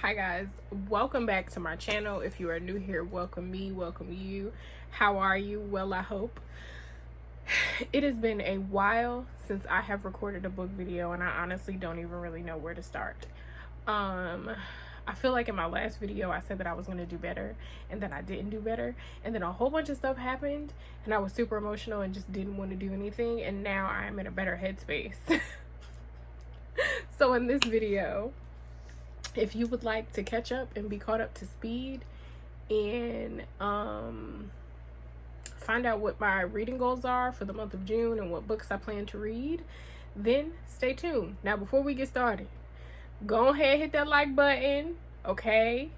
Hi guys, welcome back to my channel. If you are new here, welcome me, welcome you. How are you? Well, I hope. It has been a while since I have recorded a book video, and I honestly don't even really know where to start. I feel like in my last video I said that I was going to do better, and then I didn't do better, and then a whole bunch of stuff happened and I was super emotional and just didn't want to do anything, and now I'm in a better headspace. So in this video, if you would like to catch up and be caught up to speed and find out what my reading goals are for the month of June and what books I plan to read, then stay tuned. Now, before we get started, go ahead, hit that like button, okay?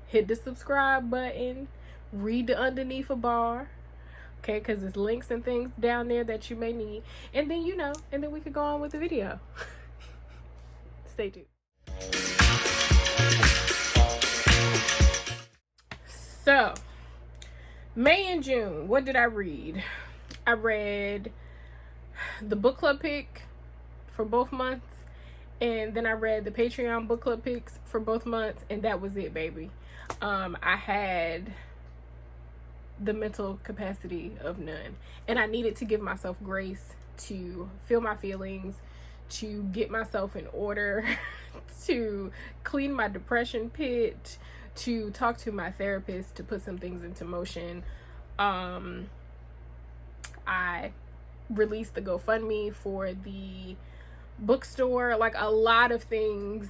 Hit the subscribe button, read the underneath a bar, okay? Because there's links and things down there that you may need. And then, and then we could go on with the video. Stay tuned. So, May and June, what did I read? I read the book club pick for both months, and then I read the Patreon book club picks for both months, and that was it, baby. I had the mental capacity of none, and I needed to give myself grace to feel my feelings, to get myself in order, to clean my depression pit, to talk to my therapist, to put some things into motion. I released the GoFundMe for the bookstore. Like, a lot of things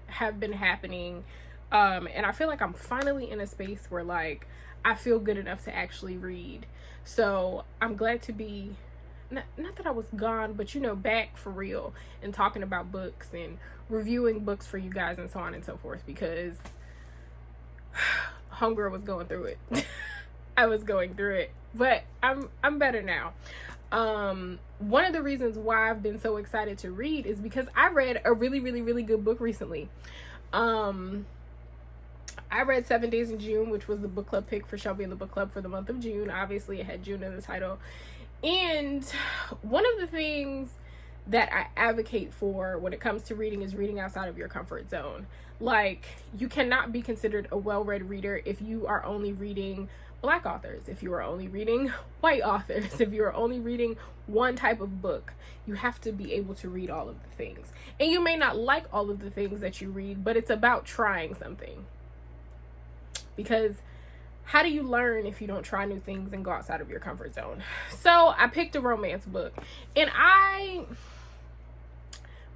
have been happening, and I feel like I'm finally in a space where, like, I feel good enough to actually read. So I'm glad to be not that I was gone, but back for real and talking about books and reviewing books for you guys and so on and so forth, because homegirl was going through it. I was going through it, but I'm better now. One of the reasons why I've been so excited to read is because I read a really good book recently. I read 7 Days in June, which was the book club pick for Shelby in the book club for the month of June. Obviously, it had June in the title. And one of the things that I advocate for when it comes to reading is reading outside of your comfort zone. Like, you cannot be considered a well-read reader if you are only reading Black authors, if you are only reading white authors, if you are only reading one type of book. You have to be able to read all of the things. And you may not like all of the things that you read, but it's about trying something. Because how do you learn if you don't try new things and go outside of your comfort zone? So I picked a romance book, and I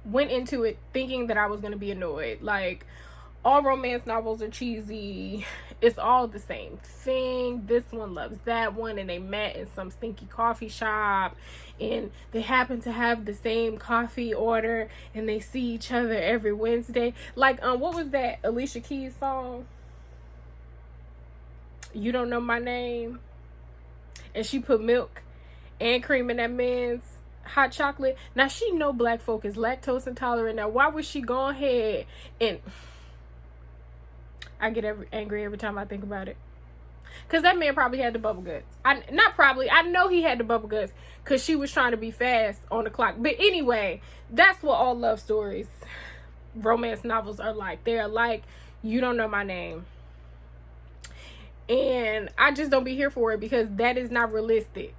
went into it thinking that I was going to be annoyed. Like, all romance novels are cheesy. It's all the same thing. This one loves that one, and they met in some stinky coffee shop, and they happen to have the same coffee order, and they see each other every Wednesday. Like, what was that Alicia Keys song? You Don't Know My Name. And she put milk and cream in that man's hot chocolate. Now, she know black folk is lactose intolerant. Now, why would she go ahead and... I get angry every time I think about it. Because that man probably had the bubble guts. I know he had the bubble guts because she was trying to be fast on the clock. But anyway, that's what all love stories, romance novels are like. They're like, You Don't Know My Name. And I just don't be here for it because that is not realistic.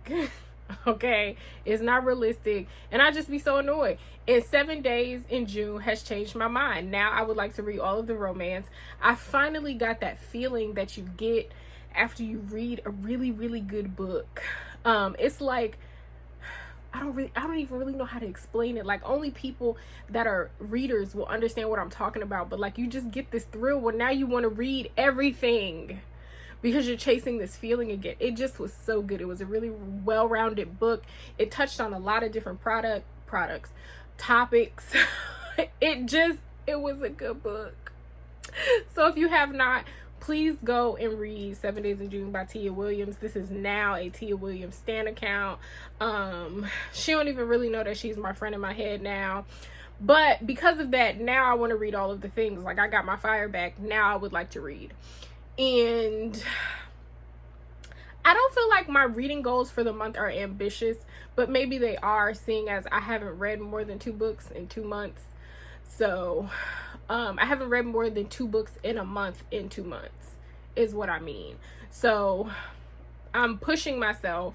Okay? It's not realistic. And I just be so annoyed. And 7 Days in June has changed my mind. Now I would like to read all of the romance. I finally got that feeling that you get after you read a really good book. It's like, I don't even really know how to explain it. Like, only people that are readers will understand what I'm talking about. But like, you just get this thrill where now you want to read everything, because you're chasing this feeling again. It just was so good. It was a really well-rounded book. It touched on a lot of different topics. It was a good book. So if you have not, please go and read 7 Days in June by Tia Williams. This is now a Tia Williams stan account. She don't even really know that she's my friend in my head now. But because of that, now I want to read all of the things. Like, I got my fire back. Now I would like to read. And I don't feel like my reading goals for the month are ambitious, but maybe they are, seeing as I haven't read more than 2 books in 2 months. So I haven't read more than 2 books in a month in 2 months is what I mean. So I'm pushing myself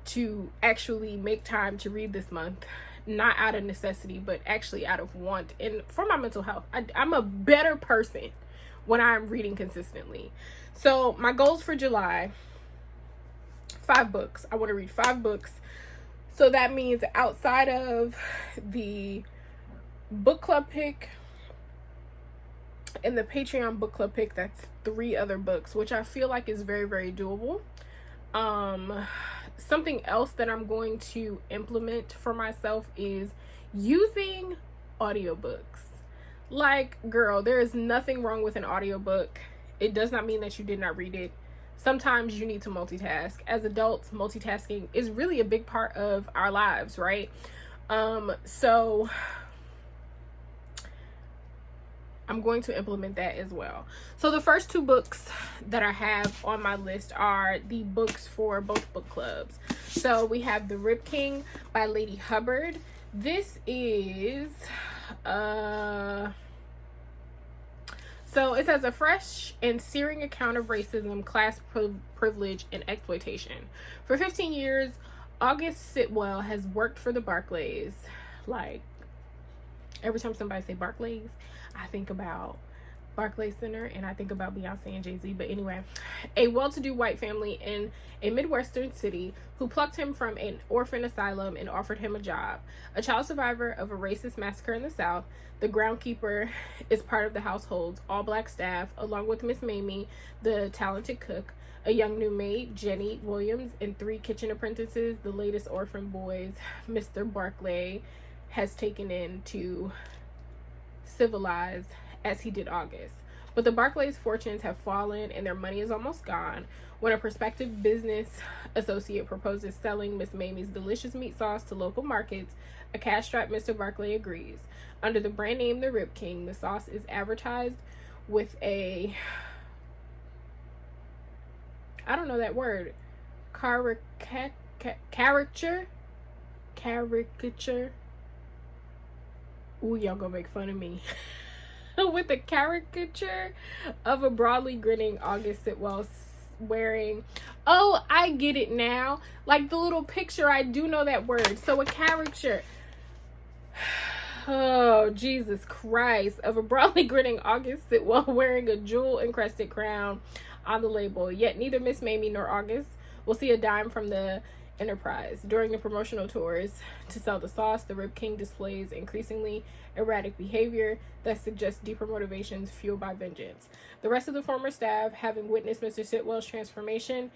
to actually make time to read this month, not out of necessity, but actually out of want and for my mental health. I'm a better person when I'm reading consistently. So my goals for July, 5 books. I want to read 5 books. So that means outside of the book club pick and the Patreon book club pick, that's 3 other books, which I feel like is very, very doable. Something else that I'm going to implement for myself is using audiobooks. Like, girl, there is nothing wrong with an audiobook. It does not mean that you did not read it. Sometimes you need to multitask. As adults, multitasking is really a big part of our lives, right? So I'm going to implement that as well. So the first 2 books that I have on my list are the books for both book clubs. So we have The Rib King by Lady Hubbard. This is so it says a fresh and searing account of racism, class privilege, and exploitation. For 15 years, August Sitwell has worked for the Barclays. Like, every time somebody say Barclays, I think about Barclays Center and I think about Beyonce and Jay-Z. But anyway, a well-to-do white family in a Midwestern city who plucked him from an orphan asylum and offered him a job. A child survivor of a racist massacre in the South, the groundkeeper is part of the household's all-black staff, along with Miss Mamie, the talented cook, a young new maid, Jenny Williams, and 3 kitchen apprentices. The latest orphan boys, Mr. Barclay has taken in to civilize as he did August. But the Barclays' fortunes have fallen and their money is almost gone when a prospective business associate proposes selling Miss Mamie's delicious meat sauce to local markets. A cash-strapped Mr. Barclay agrees. Under the brand name The Rib King, the sauce is advertised with a, I don't know that word, caricature. Ooh, y'all gonna make fun of me. With a caricature of a broadly grinning August Sitwell wearing, oh, I get it now, like the little picture. I do know that word. So a caricature, oh Jesus Christ, of a broadly grinning August Sitwell wearing a jewel encrusted crown on the label. Yet neither Miss Mamie nor August will see a dime from the enterprise. During the promotional tours to sell the sauce, the Rib King displays increasingly erratic behavior that suggests deeper motivations fueled by vengeance. The rest of the former staff, having witnessed Mr. Sitwell's transformation,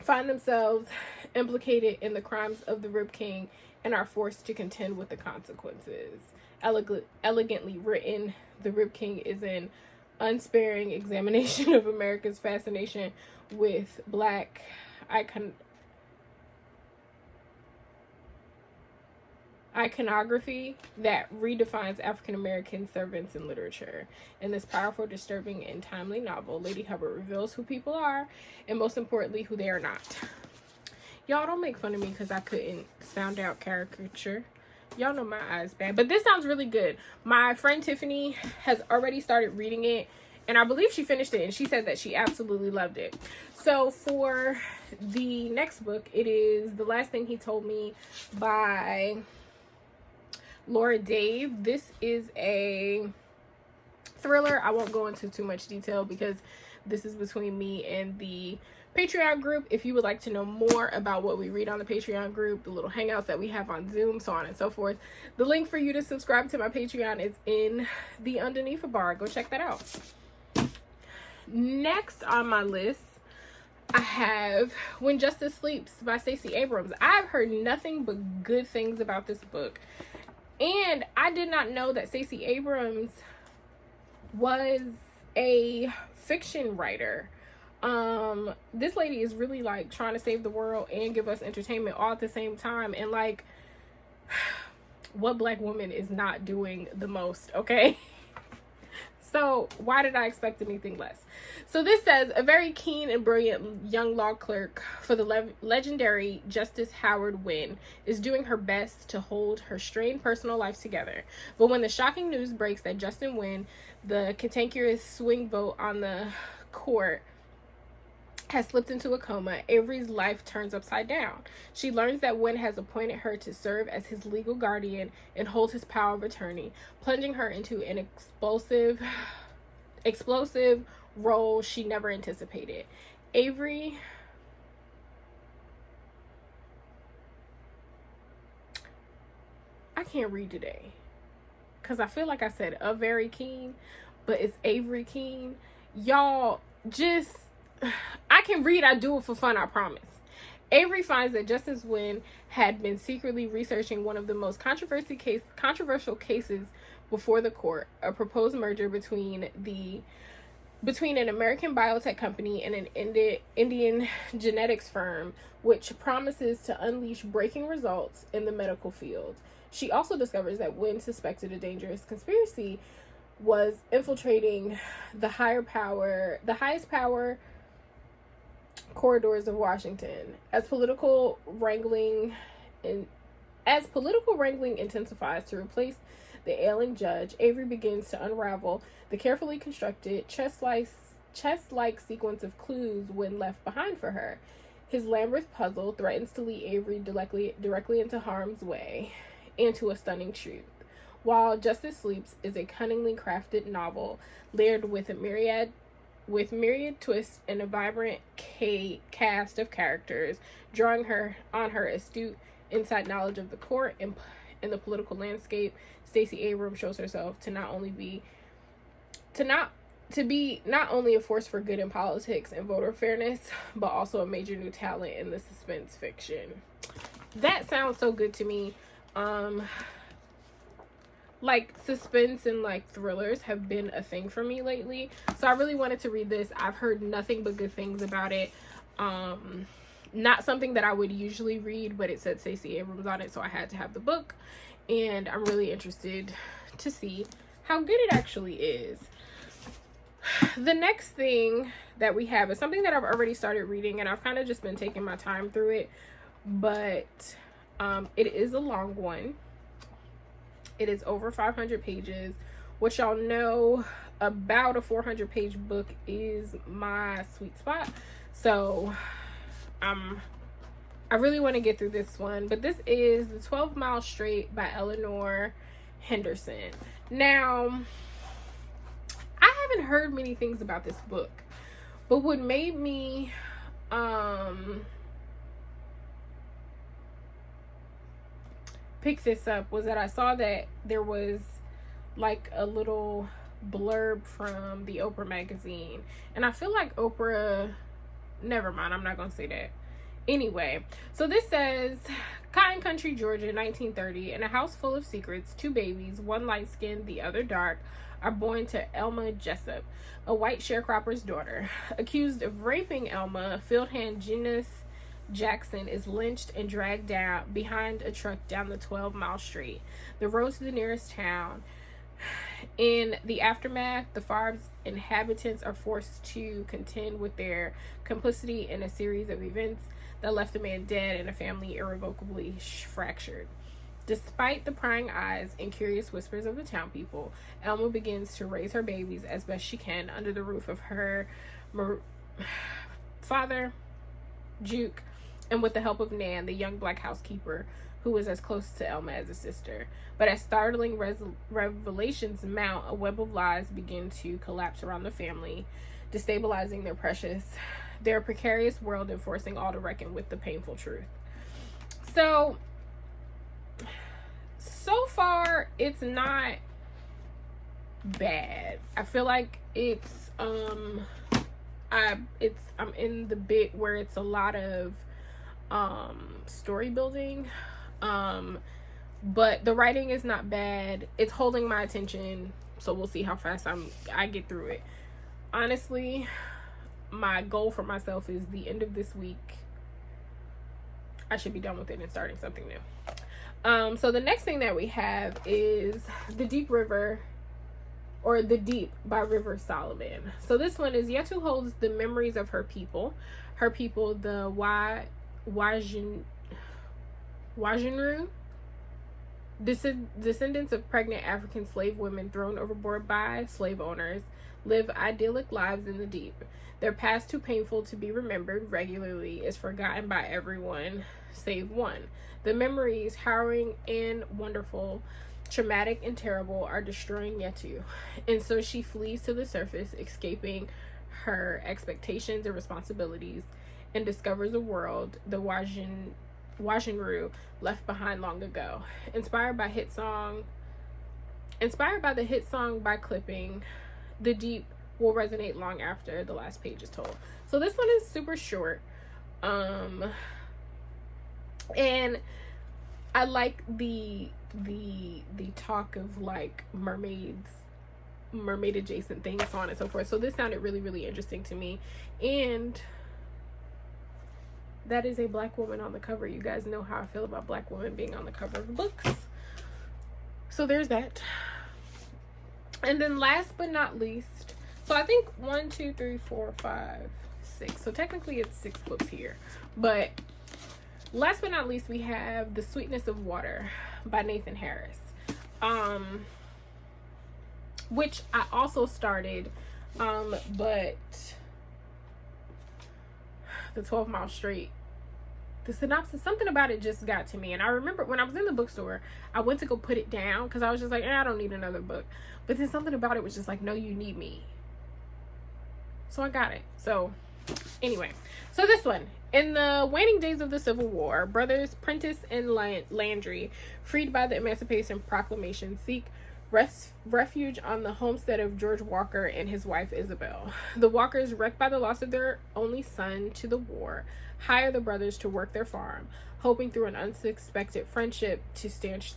find themselves implicated in the crimes of the Rib King and are forced to contend with the consequences. Elegantly written, The Rib King is an unsparing examination of America's fascination with black iconography that redefines African American servants in literature. In this powerful, disturbing, and timely novel, Lady Hubbard reveals who people are and, most importantly, who they are not. Y'all don't make fun of me because I couldn't sound out caricature. Y'all know my eyes bad, but this sounds really good. My friend Tiffany has already started reading it, and I believe she finished it, and she said that she absolutely loved it. So for the next book, it is The Last Thing He Told Me by Laura Dave. This is a thriller. I won't go into too much detail because this is between me and the Patreon group. If you would like to know more about what we read on the Patreon group, the little hangouts that we have on Zoom, so on and so forth, the link for you to subscribe to my Patreon is in the underneath bar. Go check that out. Next on my list, I have When Justice Sleeps by Stacey Abrams. I've heard nothing but good things about this book. And I did not know that Stacey Abrams was a fiction writer. This lady is really like trying to save the world and give us entertainment all at the same time. And like, what black woman is not doing the most, okay? So why did I expect anything less? So this says, a very keen and brilliant young law clerk for the legendary Justice Howard Wynne is doing her best to hold her strained personal life together. But when the shocking news breaks that Justin Wynne, the cantankerous swing vote on the court, has slipped into a coma, Avery's life turns upside down. She learns that Wynne has appointed her to serve as his legal guardian and hold his power of attorney, plunging her into an explosive role she never anticipated. Avery I can't read today because I feel like I said a very keen, but it's Avery Keen. Y'all, just I can read, I do it for fun, I promise. Avery finds that Justice Wynne had been secretly researching one of the most controversial cases before the court, a proposed merger between an American biotech company and an Indian genetics firm, which promises to unleash breaking results in the medical field. She also discovers that Wynne suspected a dangerous conspiracy was infiltrating the highest power corridors of Washington. As political wrangling intensifies to replace the ailing judge, Avery begins to unravel the carefully constructed chess-like sequence of clues Wynne left behind for her. His labyrinth puzzle threatens to lead Avery directly into harm's way and to a stunning truth. While Justice Sleeps is a cunningly crafted novel layered with myriad twists and a vibrant cast of characters, drawing on her astute inside knowledge of the court and the political landscape, Stacey Abrams shows herself to not only be a force for good in politics and voter fairness, but also a major new talent in the suspense fiction. That sounds so good to me. Like, suspense and like thrillers have been a thing for me lately, so I really wanted to read this. I've heard nothing but good things about it. Not something that I would usually read, but it said Stacey Abrams on it, so I had to have the book, and I'm really interested to see how good it actually is. The next thing that we have is something that I've already started reading, and I've kind of just been taking my time through it, but it is a long one. It is over 500 pages, which y'all know about a 400-page book is my sweet spot. So I really want to get through this one. But this is The 12 Mile Straight by Eleanor Henderson. Now, I haven't heard many things about this book, but what made me pick this up was that I saw that there was like a little blurb from the Oprah magazine, and I feel like Oprah, never mind, I'm not gonna say that. Anyway, so this says, Cotton Country, Georgia, 1930. In a house full of secrets, two babies, one light-skinned, the other dark, are born to Elma Jessup, a white sharecropper's daughter. Accused of raping Elma, field hand Genus Jackson is lynched and dragged down behind a truck down the 12-mile street, the road to the nearest town. In the aftermath, the farm's inhabitants are forced to contend with their complicity in a series of events that left a man dead and a family irrevocably fractured. Despite the prying eyes and curious whispers of the town people, Elma begins to raise her babies as best she can under the roof of her father, Juke, and with the help of Nan, the young black housekeeper, who is as close to Elma as a sister. But as startling revelations mount, a web of lies begin to collapse around the family, destabilizing their precarious world and forcing all to reckon with the painful truth. So far, it's not bad. I feel like I'm in the bit where it's a lot of story building, but the writing is not bad. It's holding my attention, so we'll see how fast I get through it. Honestly, my goal for myself is the end of this week I should be done with it and starting something new. So the next thing that we have is The Deep River, or The Deep by River Solomon. So this one is Yetu holds the memories of her people, the Wajinru, descendants of pregnant African slave women thrown overboard by slave owners, live idyllic lives in the deep. Their past, too painful to be remembered regularly, is forgotten by everyone save one. The memories, harrowing and wonderful, traumatic and terrible, are destroying Yetu, and so she flees to the surface, escaping her expectations and responsibilities, and discovers a world the Wajinru left behind long ago. Inspired by the hit song by Clipping, The Deep will resonate long after the last page is told. So this one is super short, and I like the talk of like mermaid adjacent things, so on and so forth. So this sounded really, really interesting to me. And that is a black woman on the cover. You guys know how I feel about black women being on the cover of books. So there's that. And then last but not least, so I think 1, 2, 3, 4, 5, 6. So technically it's 6 books here. But last but not least, we have The Sweetness of Water by Nathan Harris. Which I also started, but the 12 Mile Straight, the synopsis, something about it just got to me. And I remember when I was in the bookstore, I went to go put it down because I was just like, I don't need another book. But then something about it was just like, no, you need me. So I got it. So anyway, so this one. In the waning days of the Civil War, brothers Prentice and Landry, freed by the Emancipation Proclamation, seek refuge on the homestead of George Walker and his wife Isabel. The Walkers, wrecked by the loss of their only son to the war, hire the brothers to work their farm, hoping through an unsuspected friendship to stanch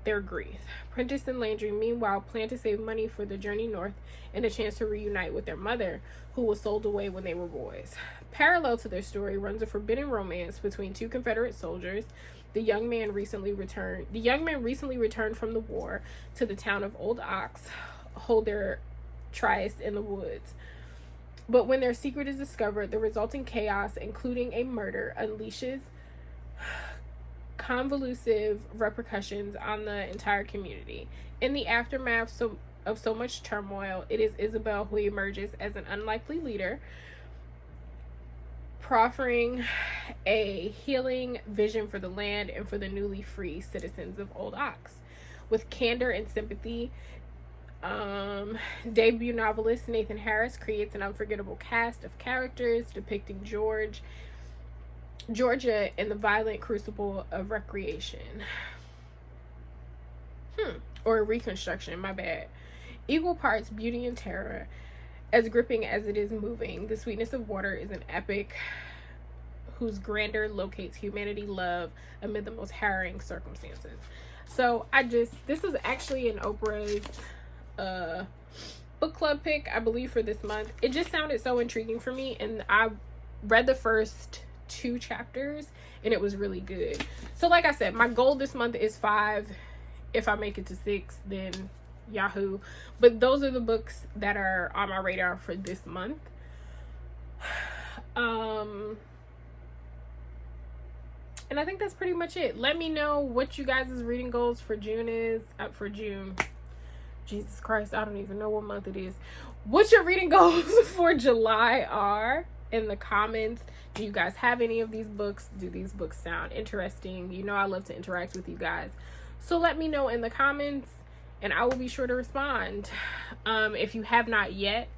their grief. Prentice and Landry, meanwhile, plan to save money for the journey north and a chance to reunite with their mother, who was sold away when they were boys. Parallel to their story runs a forbidden romance between 2 Confederate soldiers. The young man recently returned from the war to the town of Old Ox, hold their tryst in the woods. But when their secret is discovered, the resulting chaos, including a murder, unleashes convolutive repercussions on the entire community. In the aftermath of so much turmoil, it is Isabel who emerges as an unlikely leader, proffering a healing vision for the land and for the newly free citizens of Old Ox. With candor and sympathy, debut novelist Nathan Harris creates an unforgettable cast of characters depicting Georgia in the violent crucible of recreation. Or reconstruction, my bad. Equal parts beauty and terror. As gripping as it is moving, The Sweetness of Water is an epic whose grandeur locates humanity love amid the most harrowing circumstances. So this was actually an Oprah's book club pick, I believe, for this month. It just sounded so intriguing for me, and I read the first 2 chapters and it was really good. So like I said, my goal this month is 5. If I make it to 6, then Yahoo. But those are the books that are on my radar for this month. And I think that's pretty much it. Let me know what you guys' reading goals for June is. For June. Jesus Christ, I don't even know what month it is. What your reading goals for July are in the comments. Do you guys have any of these books? Do these books sound interesting? You know I love to interact with you guys. So let me know in the comments, and I will be sure to respond. If you have not yet,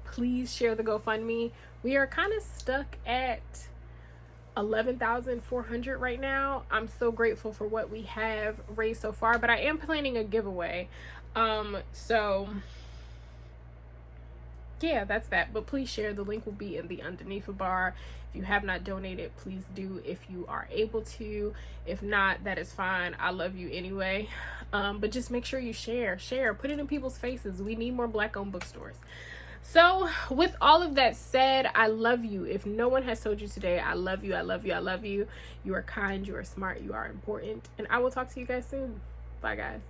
please share the GoFundMe. We are kind of stuck at 11,400 right now. I'm so grateful for what we have raised so far, but I am planning a giveaway. So yeah, that's that. But please share. The link will be in the underneath bar. If you have not donated, please do if you are able to. If not, that is fine. I love you anyway. But just make sure you share. Put it in people's faces. We need more Black-owned bookstores. So with all of that said, I love you. If no one has told you today, I love you. I love you. I love you. You are kind. You are smart. You are important. And I will talk to you guys soon. Bye, guys.